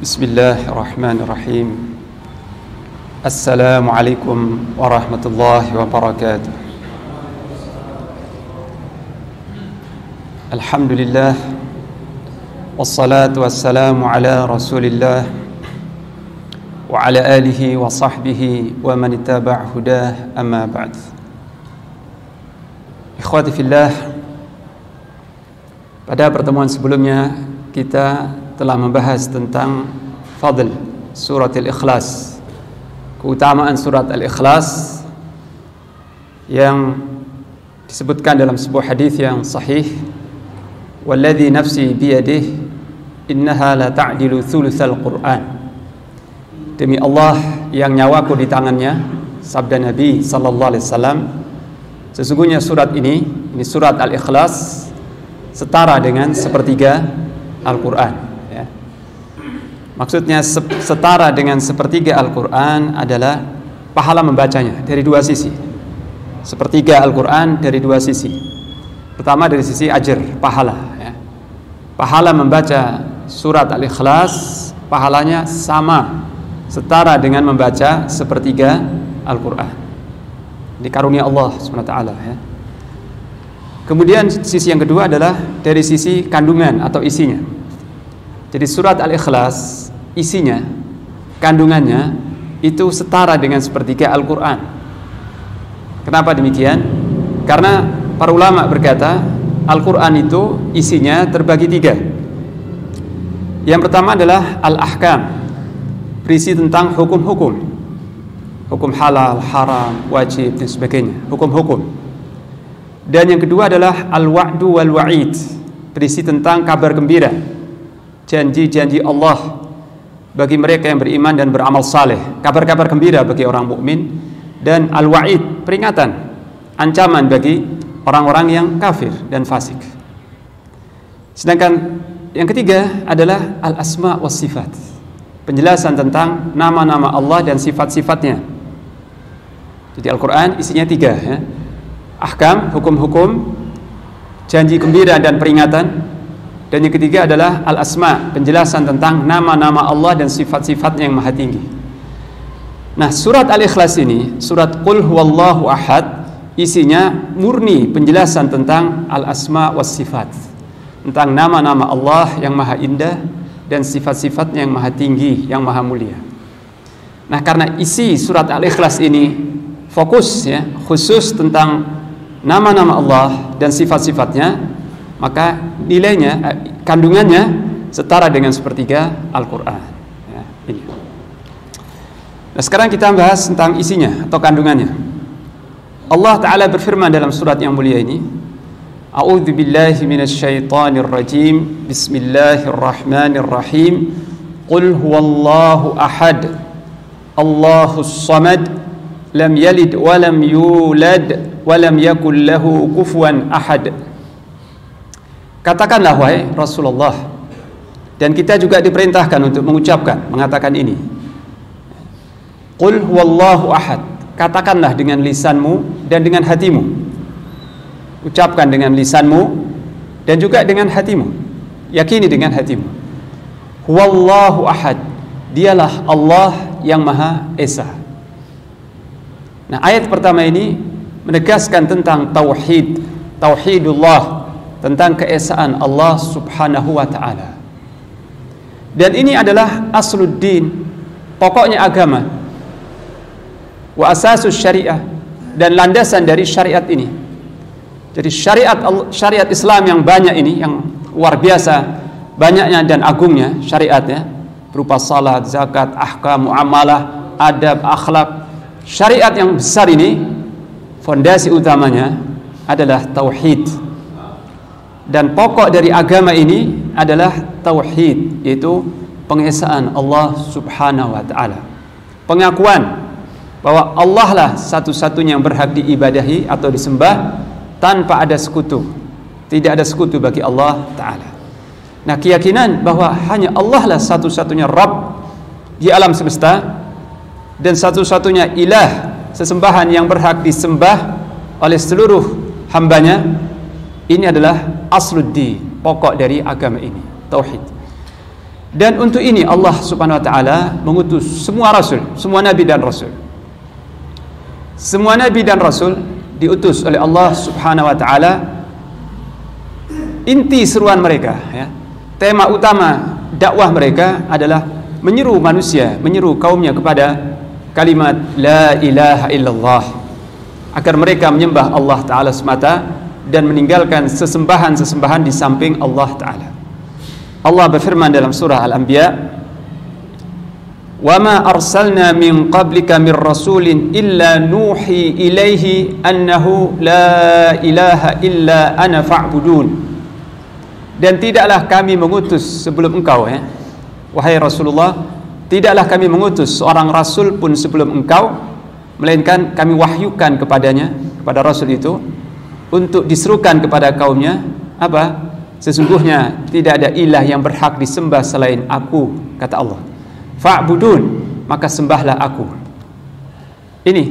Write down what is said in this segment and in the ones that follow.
Bismillahirrahmanirrahim. Assalamualaikum warahmatullahi wabarakatuh. Alhamdulillah, wassalatu wassalamu ala rasulillah wa ala alihi wa sahbihi wa man ittaba' hudah, amma ba'd. Ikhwati fillah, pada pertemuan sebelumnya kita telah membahas tentang fadl surat Al-Ikhlas, keutamaan surat Al-Ikhlas yang disebutkan dalam sebuah hadis yang sahih, walladzi nafsi biyadihi innaha la ta'dilu thulutsal Qur'an. Demi Allah yang nyawaku di tangannya, sabda Nabi sallallahu alaihi wasallam, sesungguhnya surat ini surat Al-Ikhlas, setara dengan sepertiga Al-Quran. Maksudnya setara dengan sepertiga Al-Quran adalah pahala membacanya dari dua sisi. Sepertiga Al-Quran dari dua sisi. Pertama dari sisi ajr, pahala. Pahala membaca surat Al-Ikhlas, pahalanya sama, setara dengan membaca sepertiga Al-Quran. Ini karunia Allah SWT. Kemudian sisi yang kedua adalah dari sisi kandungan atau isinya. Jadi surat Al-Ikhlas, isinya, kandungannya itu setara dengan sepertiga Al-Quran. Kenapa demikian? Karena para ulama berkata Al-Quran itu isinya terbagi tiga. Yang pertama adalah Al-Ahkam, berisi tentang hukum-hukum, hukum halal, haram, wajib dan sebagainya, hukum-hukum. Dan yang kedua adalah Al-Wa'du wal-Wa'id, berisi tentang kabar gembira, janji-janji Allah bagi mereka yang beriman dan beramal saleh, kabar-kabar gembira bagi orang mukmin, dan al-wa'id, peringatan, ancaman bagi orang-orang yang kafir dan fasik. Sedangkan yang ketiga adalah al-asma was sifat, penjelasan tentang nama-nama Allah dan sifat-sifatnya. Jadi Al-Quran isinya tiga, ahkam, hukum-hukum, janji gembira dan peringatan. Dan yang ketiga adalah al-asma, penjelasan tentang nama-nama Allah dan sifat-sifatnya yang maha tinggi. Nah, surat Al-Ikhlas ini, surat Qul huwallahu ahad, isinya murni penjelasan tentang al-asma was sifat, tentang nama-nama Allah yang maha indah dan sifat-sifatnya yang maha tinggi, yang maha mulia. Nah, karena isi surat Al-Ikhlas ini fokus, khusus tentang nama-nama Allah dan sifat-sifatnya, maka nilainya, kandungannya setara dengan sepertiga Al-Quran. Ini. Nah, sekarang kita bahas tentang isinya atau kandungannya. Allah Ta'ala berfirman dalam surat yang mulia ini, A'udzu billahi minasyaitonir rajim, Bismillahirrahmanirrahim, Qul huwallahu ahad, Allahus samad, lam yalid wa lam yulad wa lam yakul lahu kufuwan ahad. Katakanlah wahai Rasulullah, dan kita juga diperintahkan untuk mengatakan ini. Qul huwallahu ahad, katakanlah dengan lisanmu dan dengan hatimu. Ucapkan dengan lisanmu dan juga dengan hatimu. Yakini dengan hatimu. Huwallahu ahad, dialah Allah yang Maha Esa. Nah, ayat pertama ini menegaskan tentang tauhid, tauhidullah, tentang keesaan Allah Subhanahu wa ta'ala. Dan ini adalah asluddin, pokoknya agama, wa asasus syariah, dan landasan dari syariat ini. Jadi syariat Islam yang banyak ini, yang luar biasa banyaknya dan agungnya syariatnya, berupa salat, zakat, ahkam, muamalah, adab, akhlak. Syariat yang besar ini, fondasi utamanya adalah tauhid. Dan pokok dari agama ini adalah tauhid, yaitu pengesaan Allah Subhanahu wa ta'ala, pengakuan bahwa Allah lah satu-satunya yang berhak diibadahi atau disembah tanpa ada sekutu, tidak ada sekutu bagi Allah Ta'ala. Nah, keyakinan bahwa hanya Allah lah satu-satunya Rabb di alam semesta dan satu-satunya ilah, sesembahan yang berhak disembah oleh seluruh hambanya, ini adalah asluddin, pokok dari agama ini, tauhid. Dan untuk ini Allah Subhanahu wa taala mengutus semua rasul, semua nabi dan rasul. Semua nabi dan rasul diutus oleh Allah Subhanahu wa taala. Inti seruan mereka, ya, tema utama dakwah mereka adalah menyeru manusia, menyeru kaumnya kepada kalimat la ilaha illallah, agar mereka menyembah Allah taala semata dan meninggalkan sesembahan-sesembahan di samping Allah taala. Allah berfirman dalam surah Al-Anbiya, "Wa ma arsalna min qablika min rasulin illa nuhi ilaihi annahu la ilaha illa ana fa'budun." Dan tidaklah kami mengutus sebelum engkau, ya, wahai Rasulullah, tidaklah kami mengutus seorang rasul pun sebelum engkau, melainkan kami wahyukan kepadanya, kepada rasul itu, untuk diserukan kepada kaumnya apa? Sesungguhnya tidak ada ilah yang berhak disembah selain aku, kata Allah. Fa'budun, maka sembahlah aku. Ini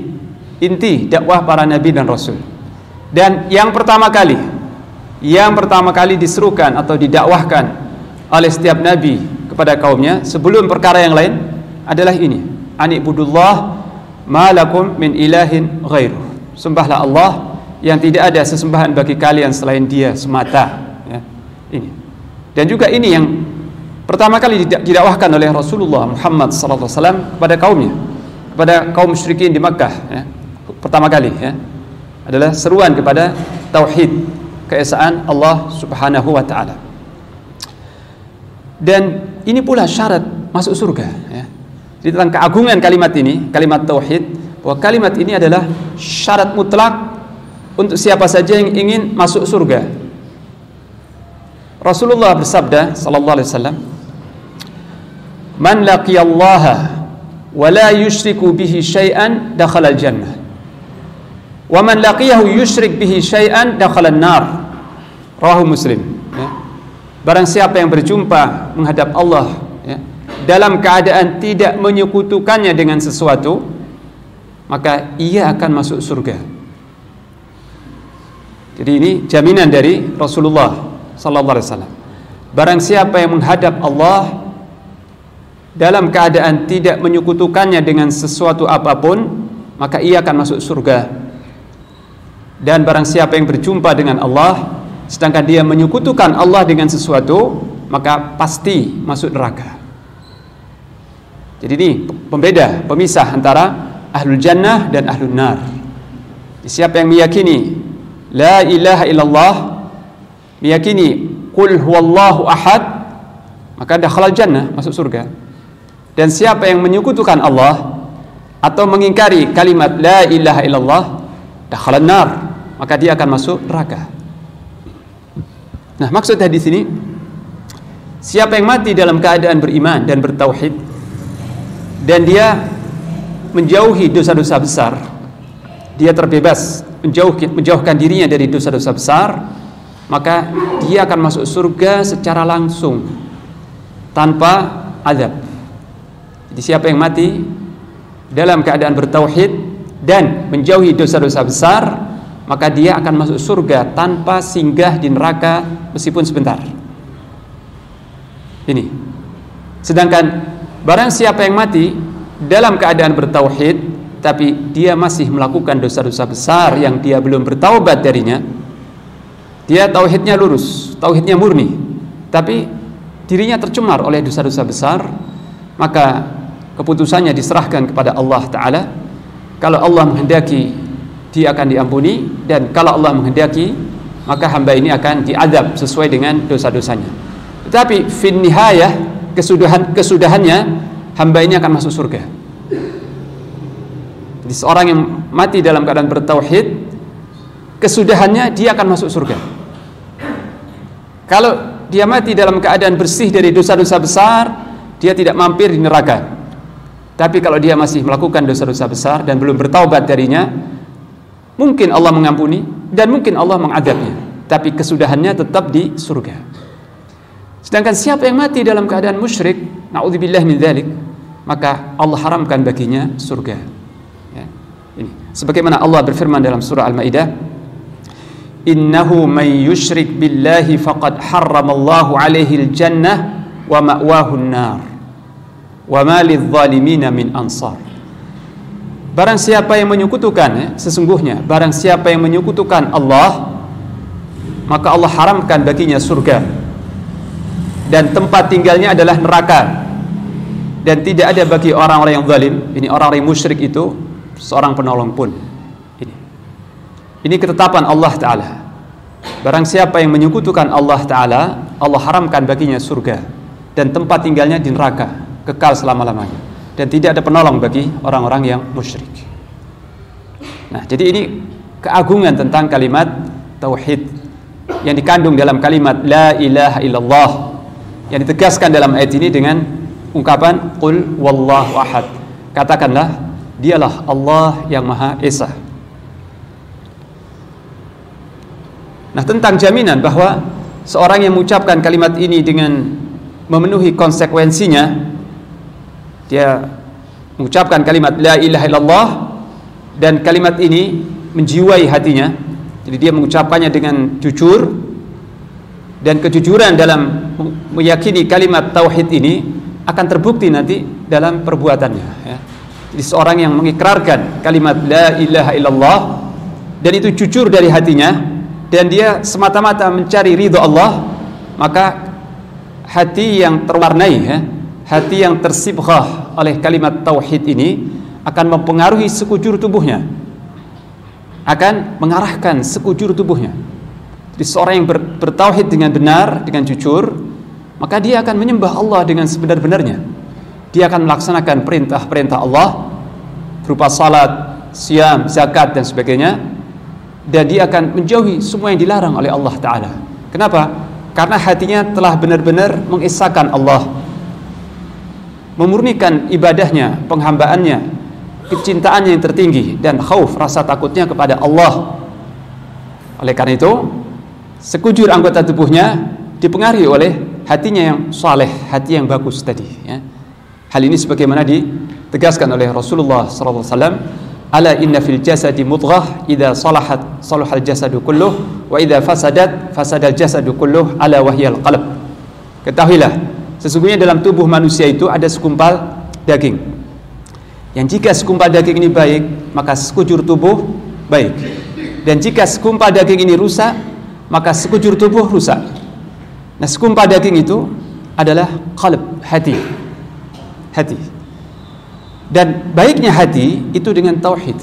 inti dakwah para nabi dan rasul. Dan yang pertama kali diserukan atau didakwahkan oleh setiap nabi kepada kaumnya sebelum perkara yang lain adalah ini: Anibudullah ma lakum min ilahin ghairuh. Sembahlah Allah yang tidak ada sesembahan bagi kalian selain Dia semata. Ini. Dan juga ini yang pertama kali didakwahkan oleh Rasulullah Muhammad SAW kepada kaumnya, kepada kaum musyrikin di Makkah, ya. Pertama kali, ya, adalah seruan kepada tauhid, keesaan Allah Subhanahu wa taala. Dan ini pula syarat masuk surga, ya. Jadi tentang keagungan kalimat ini, kalimat tauhid, bahwa kalimat ini adalah syarat mutlak untuk siapa saja yang ingin masuk surga. Rasulullah bersabda sallallahu alaihi wasallam, "Man laqiyallaha wa la yusyriku bihi syai'an dakhala al-jannah. Wa man laqiyahu yusyrik bihi syai'an dakhala an-nar." Rawahu Muslim, ya. Barang siapa yang berjumpa menghadap Allah, ya, dalam keadaan tidak menyekutukannya dengan sesuatu, maka ia akan masuk surga. Jadi ini jaminan dari Rasulullah sallallahu alaihi wasallam. Barang siapa yang menghadap Allah dalam keadaan tidak menyekutukannya dengan sesuatu apapun, maka ia akan masuk surga. Dan barang siapa yang berjumpa dengan Allah sedangkan dia menyekutukan Allah dengan sesuatu, maka pasti masuk neraka. Jadi ini pembeda, pemisah antara ahlul jannah dan ahlul nar. Siapa yang meyakini la ilaha illallah, meyakini qul huwallahu ahad, maka dakhala jannah, masuk surga. Dan siapa yang menyekutukan Allah atau mengingkari kalimat la ilaha illallah, dakhala nar, maka dia akan masuk neraka. Nah, maksud hadis ini, siapa yang mati dalam keadaan beriman dan bertauhid dan dia menjauhi dosa-dosa besar, dia terbebas menjauhkan dirinya dari dosa-dosa besar, maka dia akan masuk surga secara langsung tanpa azab. Jadi siapa yang mati dalam keadaan bertauhid dan menjauhi dosa-dosa besar, maka dia akan masuk surga tanpa singgah di neraka meskipun sebentar. Ini. Sedangkan barang siapa yang mati dalam keadaan bertauhid tapi dia masih melakukan dosa-dosa besar yang dia belum bertaubat darinya, dia tauhidnya lurus, tauhidnya murni, tapi dirinya tercemar oleh dosa-dosa besar, maka keputusannya diserahkan kepada Allah Ta'ala. Kalau Allah menghendaki, dia akan diampuni, dan kalau Allah menghendaki, maka hamba ini akan diadab sesuai dengan dosa-dosanya. Tetapi fin nihayah, kesudahannya, hamba ini akan masuk surga. Jadi seorang yang mati dalam keadaan bertauhid, kesudahannya dia akan masuk surga. Kalau dia mati dalam keadaan bersih dari dosa-dosa besar, dia tidak mampir di neraka. Tapi kalau dia masih melakukan dosa-dosa besar dan belum bertaubat darinya, mungkin Allah mengampuni dan mungkin Allah mengadabnya, tapi kesudahannya tetap di surga. Sedangkan siapa yang mati dalam keadaan musyrik, na'udzubillah min dzalik, maka Allah haramkan baginya surga. Ya, ini. Sebagaimana Allah berfirman dalam surah Al-Maidah, "Innahu may yusyrik billahi faqad harramallahu alaihi al-jannah wa ma'wahun nar wa ma lidh-dhalimina min ansar. Barang siapa yang menyekutukan, sesungguhnya barang siapa yang menyekutukan Allah, maka Allah haramkan baginya surga dan tempat tinggalnya adalah neraka, dan tidak ada bagi orang-orang yang zalim, ini orang-orang yang musyrik itu, seorang penolong pun. Ini ketetapan Allah Ta'ala. Barang siapa yang menyekutukan Allah Ta'ala, Allah haramkan baginya surga dan tempat tinggalnya di neraka, kekal selama-lamanya, dan tidak ada penolong bagi orang-orang yang musyrik. Nah, jadi ini keagungan tentang kalimat tauhid yang dikandung dalam kalimat la ilaha illallah, yang ditegaskan dalam ayat ini dengan ungkapan qul wallahu ahad. Katakanlah, dialah Allah yang Maha Esa. Nah, tentang jaminan bahwa seorang yang mengucapkan kalimat ini dengan memenuhi konsekuensinya, dia mengucapkan kalimat la ilaha illallah dan kalimat ini menjiwai hatinya, jadi dia mengucapkannya dengan jujur, dan kejujuran dalam meyakini kalimat tauhid ini akan terbukti nanti dalam perbuatannya, ya. Jadi seorang yang mengikrarkan kalimat la ilaha illallah dan itu jujur dari hatinya, dan dia semata-mata mencari ridho Allah, maka hati yang terwarnai, ya, hati yang tersibghah oleh kalimat tauhid ini akan mempengaruhi sekujur tubuhnya, akan mengarahkan sekujur tubuhnya. Jadi seorang yang bertauhid dengan benar, dengan jujur, maka dia akan menyembah Allah dengan sebenar-benarnya. Dia akan melaksanakan perintah-perintah Allah berupa salat, siam, zakat dan sebagainya, dan dia akan menjauhi semua yang dilarang oleh Allah Ta'ala. Kenapa? Karena hatinya telah benar-benar mengesahkan Allah, memurnikan ibadahnya, penghambaannya, kecintaannya yang tertinggi, dan khauf, rasa takutnya kepada Allah. Oleh karena itu, sekujur anggota tubuhnya dipengaruhi oleh hatinya yang saleh, hati yang bagus tadi, ya. Hal ini sebagaimana ditegaskan oleh Rasulullah SAW, ala inna fil jasadi mudghah idza salahat salahal jasadu kulluh wa idza fasadat fasadal jasadu kulluh ala wahyal qalb. Ketahuilah, sesungguhnya dalam tubuh manusia itu ada segumpal daging, yang jika segumpal daging ini baik, maka sekujur tubuh baik, dan jika segumpal daging ini rusak, maka sekujur tubuh rusak. Nah, segumpal daging itu adalah qalb, hati. Dan baiknya hati itu dengan tauhid,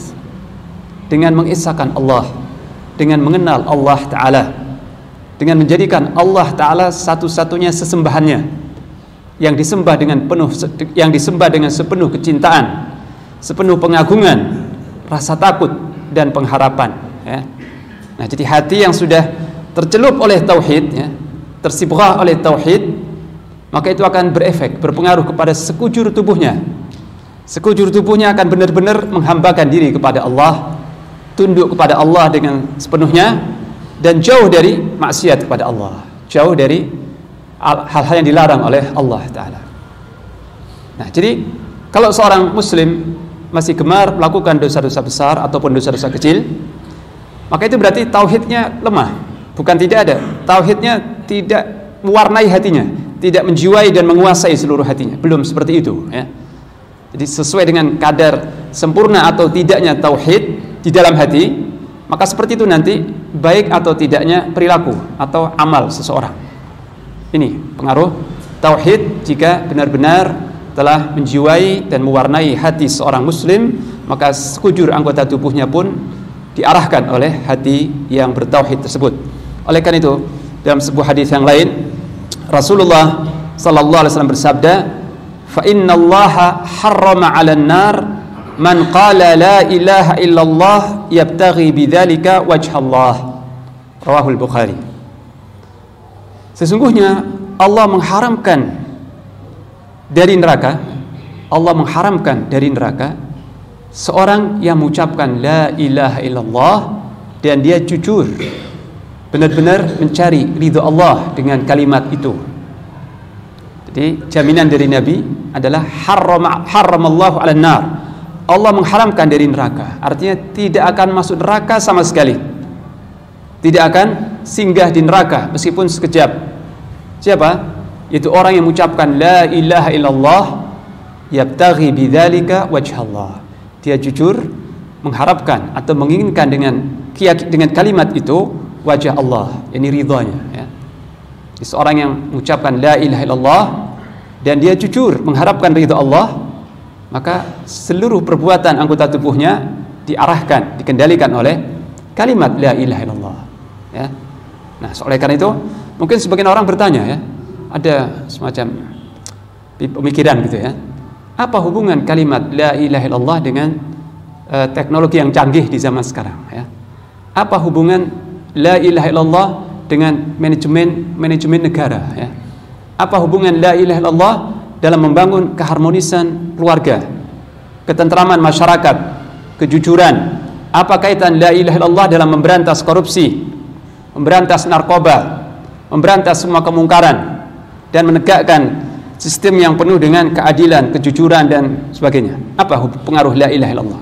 dengan mengesahkan Allah, dengan mengenal Allah Ta'ala, dengan menjadikan Allah Ta'ala satu-satunya sesembahannya, yang disembah dengan sepenuh kecintaan, sepenuh pengagungan, rasa takut dan pengharapan, ya. Nah, jadi hati yang sudah tercelup oleh tauhid, ya, tersibghah oleh tauhid, maka itu akan berefek, berpengaruh kepada sekujur tubuhnya. Sekujur tubuhnya akan benar-benar menghambakan diri kepada Allah, tunduk kepada Allah dengan sepenuhnya, dan jauh dari maksiat kepada Allah, jauh dari hal-hal yang dilarang oleh Allah Ta'ala. Nah, jadi kalau seorang muslim masih gemar melakukan dosa-dosa besar ataupun dosa-dosa kecil, maka itu berarti tauhidnya lemah. Bukan tidak ada, tauhidnya tidak mewarnai hatinya, tidak menjiwai dan menguasai seluruh hatinya. Belum seperti itu, ya. Jadi sesuai dengan kadar sempurna atau tidaknya tauhid di dalam hati, maka seperti itu nanti baik atau tidaknya perilaku atau amal seseorang. Ini pengaruh tauhid. Jika benar-benar telah menjiwai dan mewarnai hati seorang muslim, maka sekujur anggota tubuhnya pun diarahkan oleh hati yang bertauhid tersebut. Oleh karena itu, dalam sebuah hadis yang lain, Rasulullah sallallahu alaihi wasallam bersabda, fa innallaha harrama 'alan nar man qala la ilaha illallah yabtaghi bidzalika wajhallah. Rawahul Bukhari. Sesungguhnya Allah mengharamkan dari neraka, Allah mengharamkan dari neraka seorang yang mengucapkan la ilaha illallah dan dia jujur, benar-benar mencari ridho Allah dengan kalimat itu. Jadi jaminan dari Nabi adalah haramallahu 'alan nar. Allah mengharamkan dari neraka, artinya tidak akan masuk neraka sama sekali, tidak akan singgah di neraka meskipun sekejap. Siapa? yaitu orang yang mengucapkan la ilaha illallah yabtaghi bidzalika wajhallah. Dia jujur mengharapkan atau menginginkan dengan kalimat itu wajah Allah, yakni ridhanya, ya. Seorang yang mengucapkan la ilaha illallah dan dia jujur mengharapkan ridha Allah, maka seluruh perbuatan anggota tubuhnya diarahkan, dikendalikan oleh kalimat la ilaha illallah, ya. Nah, oleh karena itu mungkin sebagian orang bertanya, ya, ada semacam pemikiran gitu, ya, apa hubungan kalimat la ilaha illallah dengan teknologi yang canggih di zaman sekarang, ya? Apa hubungan la ilaha illallah dengan manajemen negara, ya? Apa hubungan la ilaha illallah dalam membangun keharmonisan keluarga, ketentraman masyarakat, kejujuran? Apa kaitan la ilaha illallah dalam memberantas korupsi, memberantas narkoba, memberantas semua kemungkaran, dan menegakkan sistem yang penuh dengan keadilan, kejujuran, dan sebagainya? Apa pengaruh la ilaha illallah?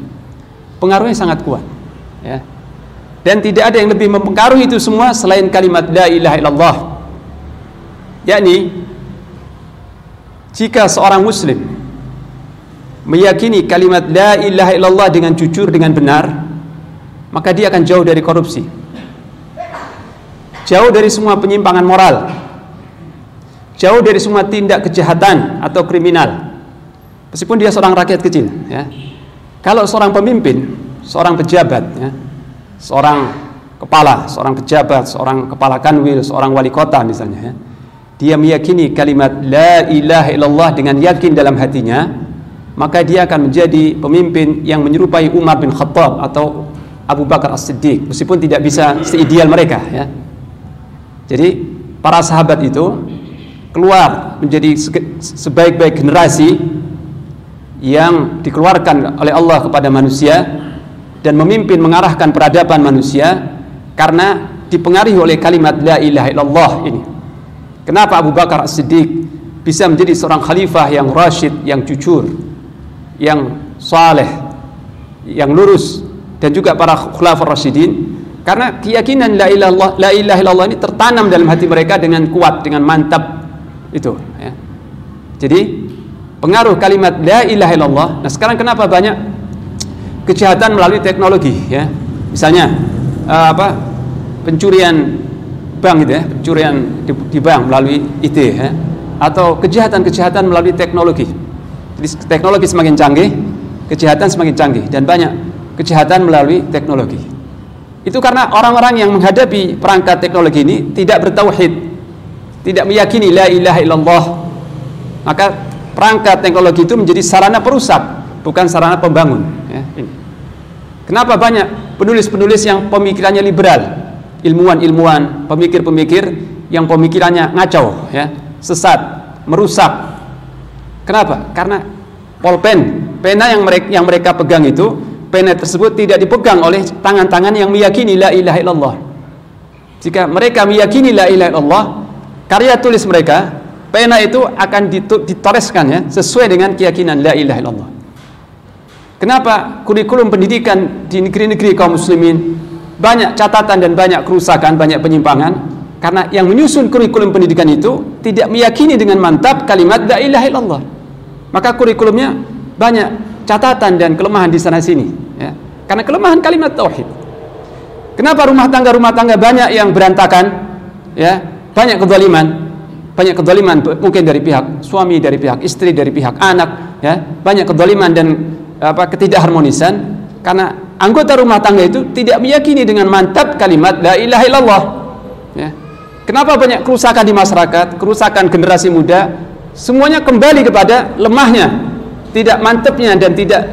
Pengaruhnya sangat kuat, ya. Dan tidak ada yang lebih mempengaruhi itu semua selain kalimat la ilaha illallah. Yakni jika seorang muslim meyakini kalimat la ilaha illallah dengan jujur, dengan benar, maka dia akan jauh dari korupsi, jauh dari semua penyimpangan moral, jauh dari semua tindak kejahatan atau kriminal, meskipun dia seorang rakyat kecil, ya. Kalau seorang pemimpin, seorang pejabat, ya, seorang kepala, seorang pejabat, seorang kepala kanwil, seorang wali kota misalnya, ya, dia meyakini kalimat la ilaha illallah dengan yakin dalam hatinya, maka dia akan menjadi pemimpin yang menyerupai Umar bin Khattab atau Abu Bakar As-Siddiq, meskipun tidak bisa seideal mereka, ya. Jadi para sahabat itu keluar menjadi sebaik-baik generasi yang dikeluarkan oleh Allah kepada manusia dan memimpin mengarahkan peradaban manusia karena dipengaruhi oleh kalimat la ilaha illallah ini. Kenapa Abu Bakar As-Siddiq bisa menjadi seorang khalifah yang rasyid, yang jujur, yang saleh, yang lurus, dan juga para khulafur rasyidin? Karena keyakinan la ilaha illallah ini tertanam dalam hati mereka dengan kuat, dengan mantap itu, ya. Jadi pengaruh kalimat la ilaha illallah. Nah, sekarang kenapa banyak kejahatan melalui teknologi, ya? Misalnya pencurian bank gitu, ya, pencurian di bank melalui IT, ya, atau kejahatan-kejahatan melalui teknologi. Jadi teknologi semakin canggih, kejahatan semakin canggih, dan banyak kejahatan melalui teknologi. Itu karena orang-orang yang menghadapi perangkat teknologi ini tidak bertauhid, tidak meyakini la ilaha illallah. Maka perangkat teknologi itu menjadi sarana perusak, bukan sarana pembangun, ya. Kenapa banyak penulis-penulis yang pemikirannya liberal, ilmuwan-ilmuwan, pemikir-pemikir yang pemikirannya ngacau, ya, sesat, merusak? Kenapa? Karena pulpen, pena yang mereka pegang itu, pena tersebut tidak dipegang oleh tangan-tangan yang meyakini la ilaha illallah. Jika mereka meyakini la ilaha illallah, karya tulis mereka, pena itu akan ditoreskan, ya, sesuai dengan keyakinan la ilaha illallah. Kenapa kurikulum pendidikan di negeri-negeri kaum muslimin banyak catatan dan banyak kerusakan, banyak penyimpangan? Karena yang menyusun kurikulum pendidikan itu tidak meyakini dengan mantap kalimat la ilaha illallah. Maka kurikulumnya banyak catatan dan kelemahan di sana sini, ya. Karena kelemahan kalimat tauhid. Kenapa rumah tangga banyak yang berantakan, ya? Banyak kezaliman mungkin dari pihak suami, dari pihak istri, dari pihak anak, ya. Banyak kezaliman dan ketidakharmonisan karena anggota rumah tangga itu tidak meyakini dengan mantap kalimat la ilaha illallah, ya. Kenapa banyak kerusakan di masyarakat, kerusakan generasi muda? Semuanya kembali kepada lemahnya, tidak mantapnya dan tidak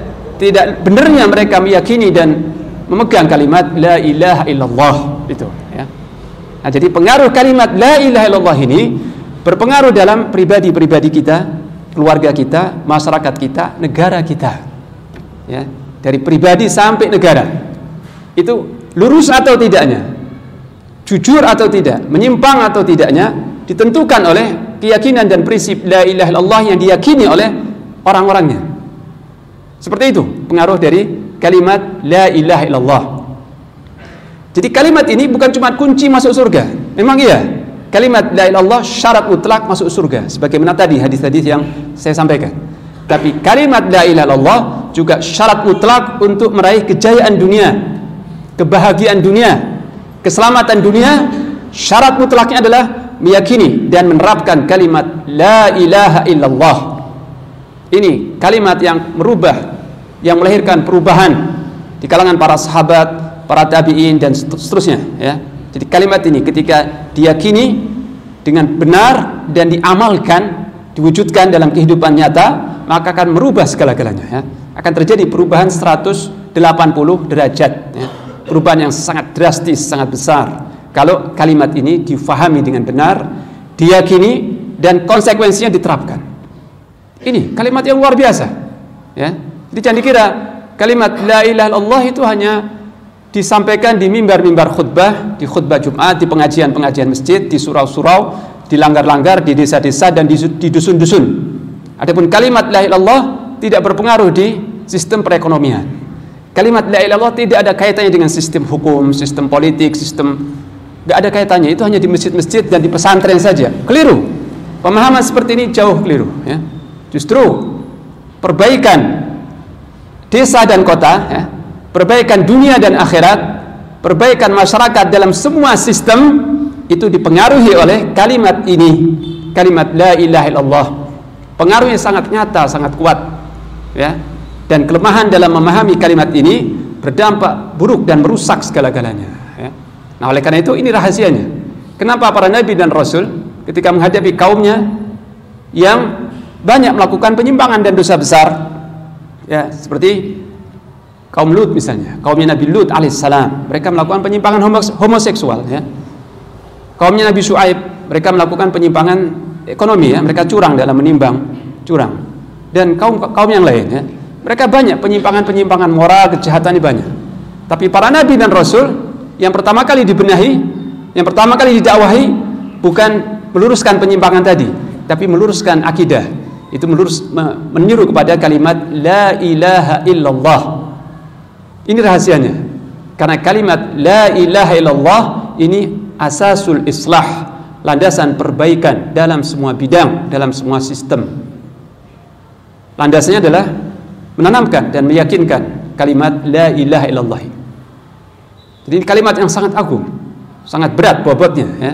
benarnya mereka meyakini dan memegang kalimat la ilaha illallah itu, ya. Nah, jadi pengaruh kalimat la ilaha illallah ini berpengaruh dalam pribadi-pribadi kita, keluarga kita, masyarakat kita, negara kita, ya. Dari pribadi sampai negara. Itu lurus atau tidaknya, jujur atau tidak, menyimpang atau tidaknya ditentukan oleh keyakinan dan prinsip la ilaha illallah yang diyakini oleh orang-orangnya. Seperti itu pengaruh dari kalimat la ilaha illallah. Jadi kalimat ini bukan cuma kunci masuk surga. Memang iya, kalimat la ilaha illallah syarat mutlak masuk surga, sebagaimana tadi hadis-hadis yang saya sampaikan. Tapi kalimat la ilaha illallah juga syarat mutlak untuk meraih kejayaan dunia, kebahagiaan dunia, keselamatan dunia. Syarat mutlaknya adalah meyakini dan menerapkan kalimat la ilaha illallah. Ini kalimat yang merubah, yang melahirkan perubahan di kalangan para sahabat, para tabi'in dan seterusnya, ya. Jadi kalimat ini ketika diyakini dengan benar dan diamalkan, diwujudkan dalam kehidupan nyata, maka akan merubah segala-galanya, ya. Akan terjadi perubahan 180 derajat, ya. Perubahan yang sangat drastis, sangat besar kalau kalimat ini difahami dengan benar, diyakini dan konsekuensinya diterapkan. Ini kalimat yang luar biasa, ya. Jadi jangan dikira kalimat la ilaha illallah itu hanya disampaikan di mimbar-mimbar khutbah, di khutbah Jumat, di pengajian-pengajian masjid, di surau-surau, di langgar-langgar, di desa-desa dan di dusun-dusun. Adapun kalimat la ilaha illallah tidak berpengaruh di sistem perekonomian. Kalimat la ilaha illallah tidak ada kaitannya dengan sistem hukum, sistem politik, sistem, nggak ada kaitannya. Itu hanya di masjid-masjid dan di pesantren saja. Keliru. Pemahaman seperti ini jauh keliru, ya. Justru perbaikan desa dan kota, ya, perbaikan dunia dan akhirat, perbaikan masyarakat dalam semua sistem itu dipengaruhi oleh kalimat ini, kalimat la ilaha illallah. Pengaruhnya sangat nyata, sangat kuat, ya. Dan kelemahan dalam memahami kalimat ini berdampak buruk dan merusak segala-galanya, ya. Nah, oleh karena itu ini rahasianya. Kenapa para nabi dan rasul ketika menghadapi kaumnya yang banyak melakukan penyimpangan dan dosa besar, ya, seperti kaum Lut misalnya, kaumnya Nabi Lut alaihissalam, mereka melakukan penyimpangan homoseksual, ya. Kaumnya Nabi Syuaib, mereka melakukan penyimpangan ekonomi, ya, mereka curang dalam menimbang, curang. Dan kaum yang lain, ya, mereka banyak penyimpangan moral, kejahatan ini banyak. Tapi para nabi dan rasul yang pertama kali dibenahi, yang pertama kali didakwahi bukan meluruskan penyimpangan tadi, tapi meluruskan akidah. Itu menyuruh kepada kalimat la ilaha illallah. Ini rahasianya. Karena kalimat la ilaha illallah ini asasul islah, landasan perbaikan dalam semua bidang, dalam semua sistem. Landasannya adalah menanamkan dan meyakinkan kalimat la ilaha illallah. Jadi kalimat yang sangat agung, sangat berat bobotnya, ya.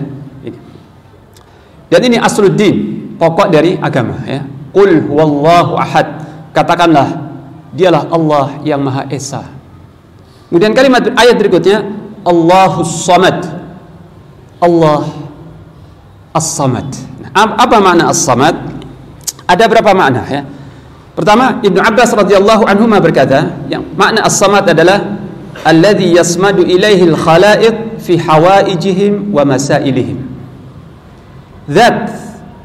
Dan ini asluddin, pokok dari agama, ya. Qul huwallahu ahad, katakanlah dialah Allah yang Maha Esa. Kemudian kalimat ayat berikutnya Allahus Samad, Allah As-Samad. Apa makna As-Samad? Ada berapa makna, ya. Pertama, Ibnu Abbas radhiyallahu anhuma berkata, yang makna As-Samad adalah alladzi yasmadu ilaihi al-khalaiq fi hawaijihim wa masailihim. Zat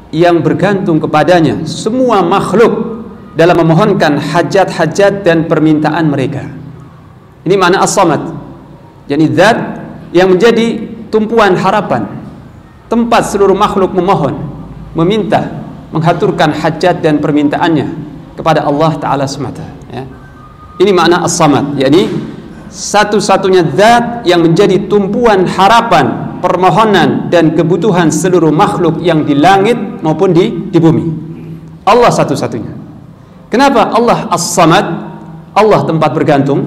yang bergantung kepadanya semua makhluk dalam memohonkan hajat-hajat dan permintaan mereka. Ini makna As-Samad. Jadi zat yang menjadi tumpuan harapan, tempat seluruh makhluk memohon, meminta, menghaturkan hajat dan permintaannya kepada Allah Ta'ala semata, ya. Ini makna As-Samad, yakni satu-satunya zat yang menjadi tumpuan harapan, permohonan dan kebutuhan seluruh makhluk yang di langit maupun di bumi. Allah satu-satunya. Kenapa Allah As-Samad? Allah tempat bergantung,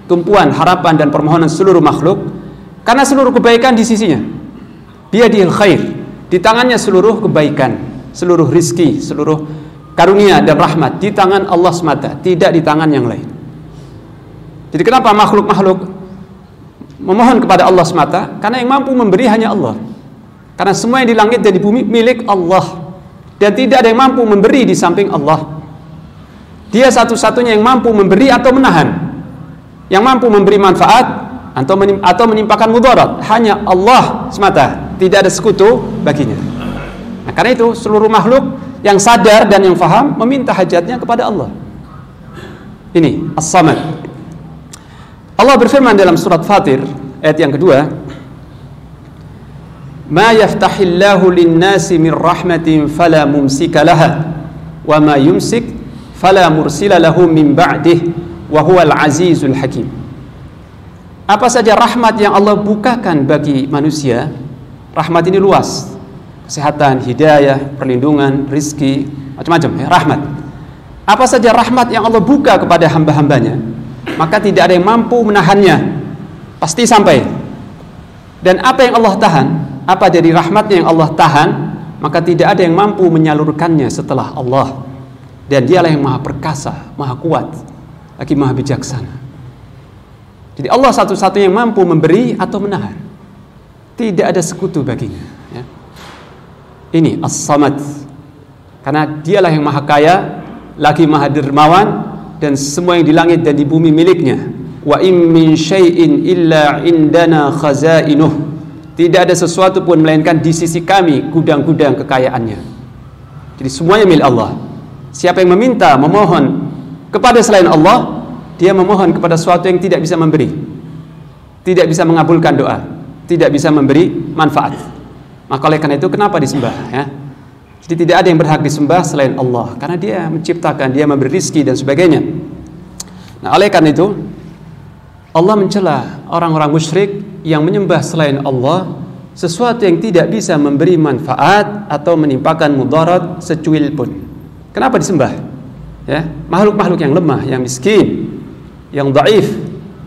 tumpuan harapan dan permohonan seluruh makhluk, karena seluruh kebaikan di sisinya. Biyadihil khair, di tangannya seluruh kebaikan, seluruh rizki, seluruh karunia dan rahmat di tangan Allah semata, tidak di tangan yang lain. Jadi kenapa makhluk-makhluk memohon kepada Allah semata? Karena yang mampu memberi hanya Allah. Karena semua yang di langit dan di bumi milik Allah, dan tidak ada yang mampu memberi di samping Allah. Dia satu-satunya yang mampu memberi atau menahan, yang mampu memberi manfaat atau menimpakan mudarat. Hanya Allah semata, tidak ada sekutu baginya. Nah, karena itu seluruh makhluk yang sadar dan yang faham meminta hajatnya kepada Allah. Ini As-Samad. Allah berfirman dalam surat Fatir ayat yang kedua, ma yaftahillahu lin-nasi min rahmatin fala mumsika laha wa ma yumsik fala mursila lahu min ba'dih wa huwal azizul hakim. Apa saja rahmat yang Allah bukakan bagi manusia, rahmat ini luas, kesehatan, hidayah, perlindungan, rizki, macam-macam ya, rahmat. Apa saja rahmat yang Allah buka kepada hamba-hambanya, maka tidak ada yang mampu menahannya, pasti sampai. Dan apa yang Allah tahan, apa dari rahmatnya yang Allah tahan, maka tidak ada yang mampu menyalurkannya setelah Allah. Dan dialah yang maha perkasa, maha kuat, lagi maha bijaksana. Jadi Allah satu-satunya yang mampu memberi atau menahan, tidak ada sekutu baginya ya. Ini As-Samad, karena dialah yang maha kaya, lagi maha dermawan, dan semua yang di langit dan di bumi miliknya. Wa in min syai'in illa indana khazainuh, tidak ada sesuatu pun melainkan di sisi kami gudang-gudang kekayaannya. Jadi semuanya milik Allah. Siapa yang meminta, memohon kepada selain Allah, dia memohon kepada sesuatu yang tidak bisa memberi, tidak bisa mengabulkan doa, tidak bisa memberi manfaat. Maka oleh karena itu kenapa disembah ya? Jadi tidak ada yang berhak disembah selain Allah, karena dia menciptakan, dia memberi rizki dan sebagainya. Nah oleh karena itu Allah mencela orang-orang musyrik yang menyembah selain Allah sesuatu yang tidak bisa memberi manfaat atau menimpakan mudarat secuil pun. Kenapa disembah? Ya, makhluk-makhluk yang lemah, yang miskin, yang dhaif.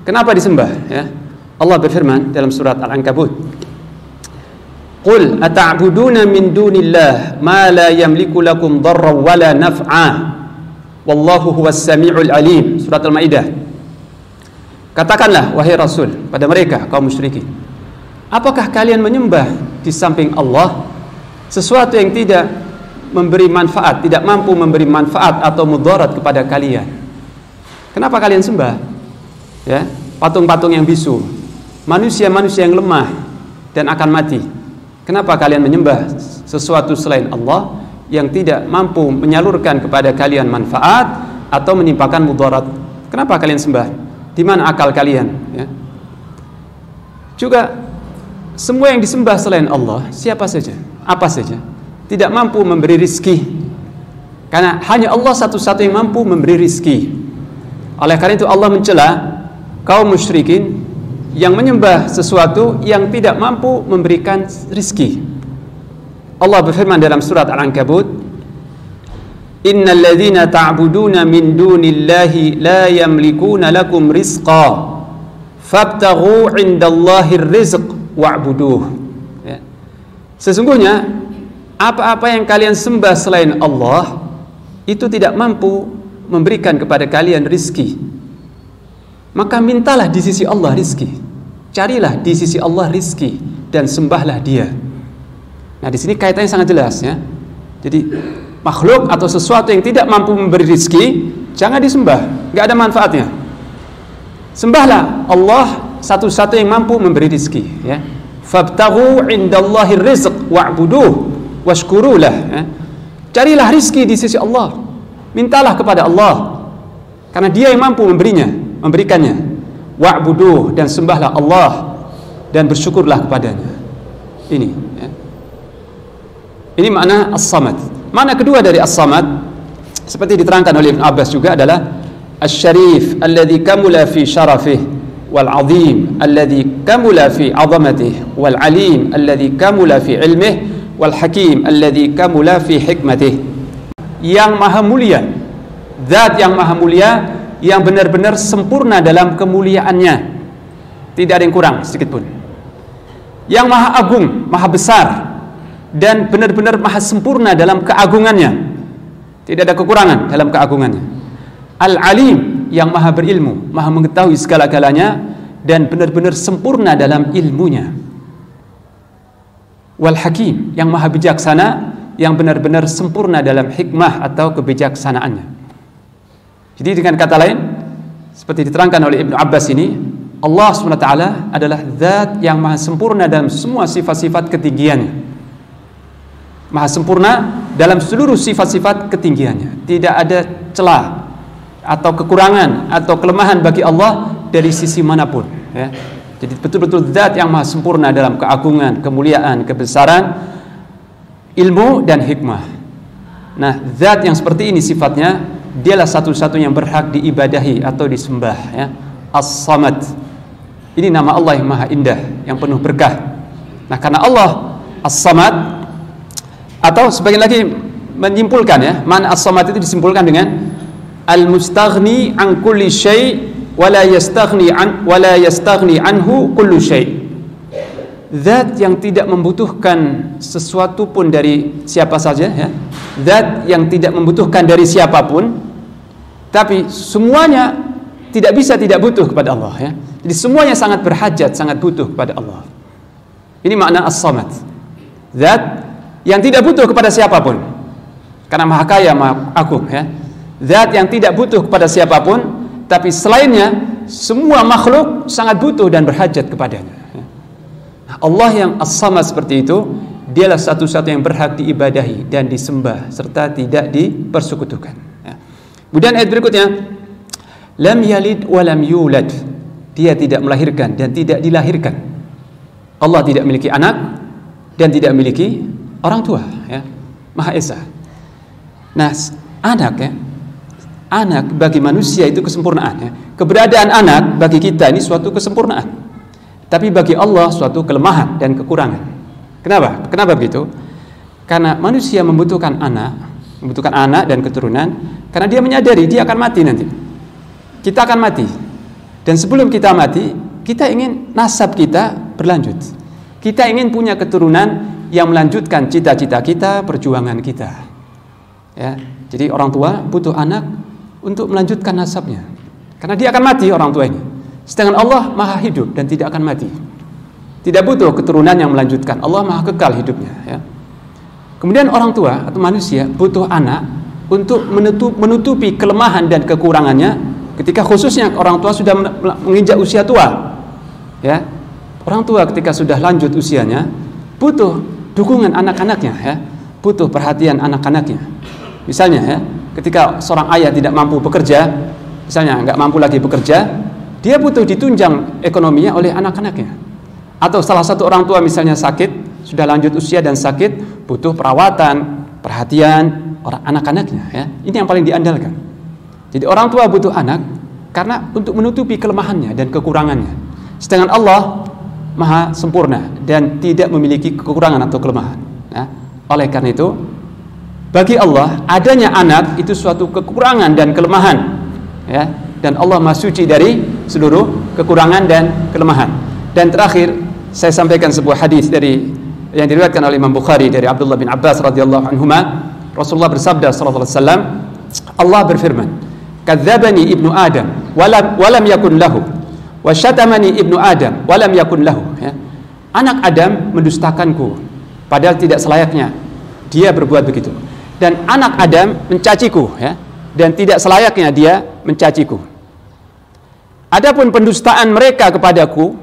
Kenapa disembah? Ya. Allah berfirman dalam surat Al-Ankabut, "Qul ata'buduna min dunillah ma la yamliku lakum dharran wala naf'a wallahu huwas sami'ul alim." Surat Al-Maidah. Katakanlah wahai Rasul pada mereka kaum musyrikin, apakah kalian menyembah di samping Allah sesuatu yang tidak memberi manfaat, tidak mampu memberi manfaat atau mudarat kepada kalian? Kenapa kalian sembah? Ya, patung-patung yang bisu, manusia-manusia yang lemah dan akan mati. Kenapa kalian menyembah sesuatu selain Allah yang tidak mampu menyalurkan kepada kalian manfaat atau menimpakan mudarat? Kenapa kalian sembah? Di mana akal kalian? Ya. Juga semua yang disembah selain Allah, siapa saja, apa saja, tidak mampu memberi rizki, karena hanya Allah satu-satu yang mampu memberi rizki. Oleh karena itu Allah mencela kaum musyrikin yang menyembah sesuatu yang tidak mampu memberikan rizki. Allah berfirman dalam surat Al-Ankabut, "Innal ladzina ta'buduna min dunillahi la yamlikuna lakum rizqa fabtaghu 'indallahir rizq wa'buduh." Ya. Sesungguhnya apa-apa yang kalian sembah selain Allah itu tidak mampu memberikan kepada kalian rizki, maka mintalah di sisi Allah rizki, carilah di sisi Allah rizki dan sembahlah Dia. Nah di sini kaitannya sangat jelas ya. Jadi makhluk atau sesuatu yang tidak mampu memberi rizki jangan disembah, nggak ada manfaatnya. Sembahlah Allah satu-satu yang mampu memberi rizki ya. Fabtaghu 'indallahir rizq wa'buduh washkurulah ya. Carilah rizki di sisi Allah, mintalah kepada Allah karena Dia yang mampu memberikannya. Wa'buduh, dan sembahlah Allah dan bersyukurlah kepadanya. Ini ya. Ini makna As-Samad. Makna kedua dari As-Samad seperti diterangkan oleh Ibn Abbas juga adalah Asy-Syarif alladzi kamula fi syarafih wal 'azim alladzi kamula fi 'azamatihi wal 'alim alladzi kamula fi 'ilmihi wal hakim alladzi kamula fi hikmatihi. Yang maha mulia, zat yang maha mulia, yang benar-benar sempurna dalam kemuliaannya, tidak ada yang kurang sedikit pun. Yang maha agung, maha besar, dan benar-benar maha sempurna dalam keagungannya, tidak ada kekurangan dalam keagungannya. Al-Alim, yang maha berilmu, maha mengetahui segala-galanya, dan benar-benar sempurna dalam ilmunya. Wal Hakim, yang maha bijaksana, yang benar-benar sempurna dalam hikmah atau kebijaksanaannya. Jadi dengan kata lain, seperti diterangkan oleh Ibn Abbas ini, Allah SWT adalah zat yang maha sempurna dalam semua sifat-sifat ketinggiannya, maha sempurna dalam seluruh sifat-sifat ketinggiannya. Tidak ada celah atau kekurangan atau kelemahan bagi Allah dari sisi manapun ya. Jadi betul-betul zat yang maha sempurna dalam keagungan, kemuliaan, kebesaran, ilmu dan hikmah. Nah, zat yang seperti ini sifatnya, dialah satu-satunya yang berhak diibadahi atau disembah ya. As-Samad. Ini nama Allah yang maha indah, yang penuh berkah. Nah, karena Allah As-Samad, Atau sebagian lagi menyimpulkan ya, makna as-samad itu disimpulkan dengan al-mustaghni an kulli syai' wa la yastaghni anhu kullu syai'. Zat yang tidak membutuhkan sesuatu pun dari siapa saja ya. Zat yang tidak membutuhkan dari siapapun, tapi semuanya tidak bisa tidak butuh kepada Allah ya. Jadi semuanya sangat berhajat, sangat butuh kepada Allah. Ini makna as-samad. Zat yang tidak butuh kepada siapapun, karena Maha Kaya, Maha Agung ya. Zat yang tidak butuh kepada siapapun, tapi selainnya semua makhluk sangat butuh dan berhajat kepadanya ya. Allah yang as-samad seperti itu, dialah satu-satu yang berhak diibadahi dan disembah serta tidak dipersekutukan ya. Kemudian ayat berikutnya, lam yalid wa lam yulad, dia tidak melahirkan dan tidak dilahirkan. Allah tidak memiliki anak dan tidak memiliki orang tua ya, Maha Esa. Nah, anak ya, anak bagi manusia itu kesempurnaan ya. Keberadaan anak bagi kita ini suatu kesempurnaan, tapi bagi Allah suatu kelemahan dan kekurangan. Kenapa begitu? Karena manusia membutuhkan anak dan keturunan, karena dia menyadari dia akan mati nanti. Kita akan mati, dan sebelum kita mati, kita ingin nasab kita berlanjut. Kita ingin punya keturunan yang melanjutkan cita-cita kita, perjuangan kita ya. Jadi orang tua butuh anak untuk melanjutkan nasabnya, karena dia akan mati orang tua ini. Sedangkan Allah Maha hidup dan tidak akan mati, tidak butuh keturunan yang melanjutkan. Allah Maha kekal hidupnya ya. Kemudian orang tua atau manusia butuh anak untuk menutupi kelemahan dan kekurangannya ketika khususnya orang tua sudah menginjak usia tua ya. Orang tua ketika sudah lanjut usianya butuh dukungan anak-anaknya ya, butuh perhatian anak-anaknya. Misalnya ya, ketika seorang ayah tidak mampu bekerja, misalnya nggak mampu lagi bekerja, dia butuh ditunjang ekonominya oleh anak-anaknya. Atau salah satu orang tua misalnya sakit, sudah lanjut usia dan sakit, butuh perawatan, perhatian orang anak-anaknya ya. Ini yang paling diandalkan. Jadi orang tua butuh anak karena untuk menutupi kelemahannya dan kekurangannya. Sedangkan Allah Maha sempurna dan tidak memiliki kekurangan atau kelemahan ya. Oleh karena itu, bagi Allah adanya anak itu suatu kekurangan dan kelemahan ya. Dan Allah Maha suci dari seluruh kekurangan dan kelemahan. Dan terakhir saya sampaikan sebuah hadis yang diriwayatkan oleh Imam Bukhari dari Abdullah bin Abbas radhiyallahu anhuma. Rasulullah bersabda sallallahu alaihi wasallam, Allah berfirman, kadzdzabani ibnu Adam walam yakun lahu, wa syatamani ibnu Adam walam yakun lahu ya. Anak Adam mendustakanku padahal tidak selayaknya dia berbuat begitu, dan anak Adam mencaciku ya, dan tidak selayaknya dia mencaciku. Adapun pendustaan mereka kepadaku,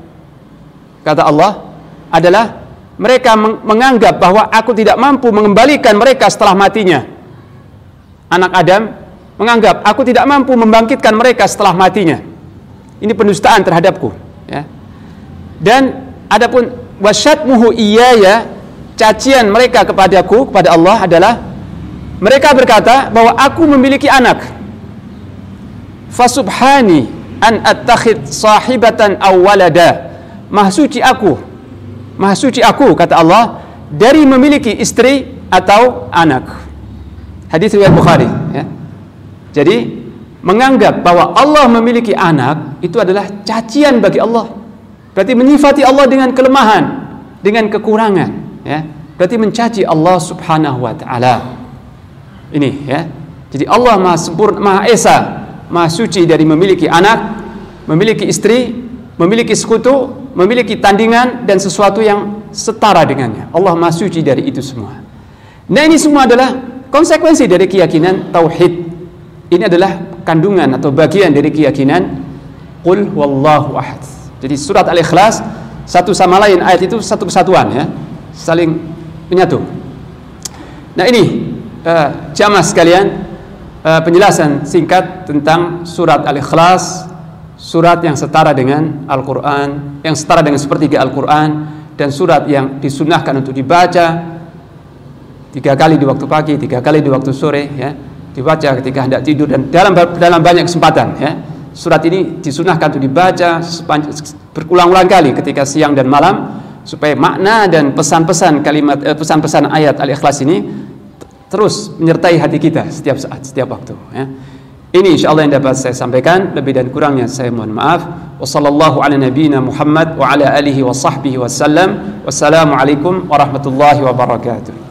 kata Allah, adalah mereka menganggap bahwa aku tidak mampu mengembalikan mereka setelah matinya. Anak Adam menganggap aku tidak mampu membangkitkan mereka setelah matinya. Ini pendustaan terhadapku ya. Dan adapun wasyatmuhu iyaya, cacian mereka kepadaku, kepada Allah adalah mereka berkata bahwa aku memiliki anak. Fasubhani an attakhid sahibatan aw walada. Maha suci aku kata Allah dari memiliki istri atau anak. Hadis riwayat Bukhari ya. Jadi menganggap bahwa Allah memiliki anak itu adalah cacian bagi Allah. Berarti menyifati Allah dengan kelemahan, dengan kekurangan ya. Berarti mencaci Allah Subhanahu wa taala. Ini ya. Jadi Allah Maha sempurna, Maha Esa, Maha suci dari memiliki anak, memiliki istri, memiliki sekutu, memiliki tandingan dan sesuatu yang setara dengannya. Allah Maha suci dari itu semua. Nah, ini semua adalah konsekuensi dari keyakinan tauhid. Ini adalah kandungan atau bagian dari keyakinan Qul huwallahu ahad. Jadi surat Al-Ikhlas satu sama lain ayat itu satu kesatuan ya, saling menyatu. Nah, ini jamaah sekalian, penjelasan singkat tentang surat Al-Ikhlas, surat yang setara dengan Al-Quran, yang setara dengan sepertiga Al-Quran, dan surat yang disunnahkan untuk dibaca 3 kali di waktu pagi, 3 kali di waktu sore ya, dibaca ketika hendak tidur dan dalam banyak kesempatan ya. Surat ini disunnahkan untuk dibaca berulang-ulang kali ketika siang dan malam, supaya makna dan pesan-pesan kalimat pesan-pesan ayat Al-Ikhlas ini terus menyertai hati kita setiap saat, setiap waktu, ya. Ini insyaallah yang dapat saya sampaikan. Lebih dan kurangnya saya mohon maaf. Wassallallahu ala nabiyyina Muhammad wa ala alihi wa sahbihi wasallam. Wassalamualaikum warahmatullahi wabarakatuh.